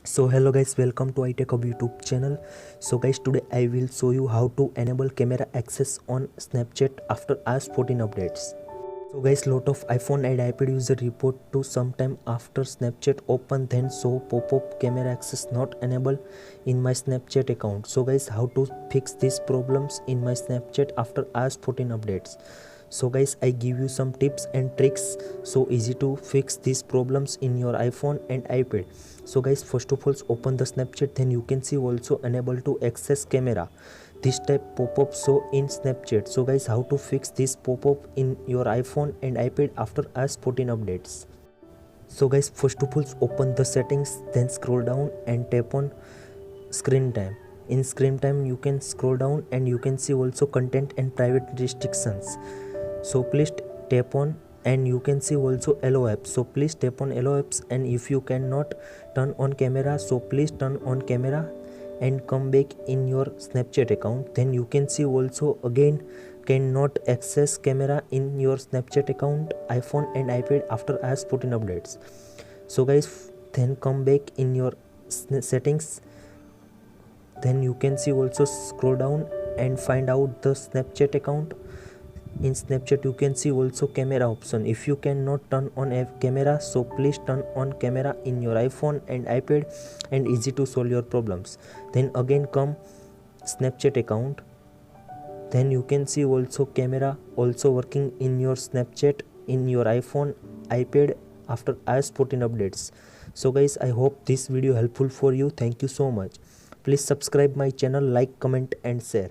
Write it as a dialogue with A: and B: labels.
A: So hello guys, welcome to iTechHub YouTube channel. So guys, today I will show you how to enable camera access on Snapchat after iOS 14 updates. So guys, lot of iPhone and iPad user report to sometime after Snapchat open then show pop-up camera access not enabled in my Snapchat account. So guys, how to fix these problems in my Snapchat after iOS 14 updates. So guys, I give you some tips and tricks so easy to fix these problems in your iPhone and iPad. So guys, first of all, open the Snapchat, then you can see also unable to access camera. This type pop-up show in Snapchat. So guys, how to fix this pop-up in your iPhone and iPad after iOS 14 updates. So guys, first of all, open the settings, then scroll down and tap on screen time. In screen time, you can scroll down and you can see also content and private restrictions. So please tap on, and you can see also allow apps. So please tap on allow apps, and if you cannot turn on camera, so please turn on camera and come back in your Snapchat account. Then you can see also again cannot access camera in your Snapchat account, iPhone and iPad after iOS 14 updates. So guys, then come back in your settings. Then you can see also scroll down and find out the Snapchat account. In Snapchat you can see also camera option. If you cannot turn on a camera, so please turn on camera in your iPhone and iPad, and easy to solve your problems. Then again come Snapchat account, then you can see also camera also working in your Snapchat in your iPhone, iPad after iOS 14 updates. So guys, I hope this video helpful for you. Thank you so much. Please subscribe my channel, like, comment and share.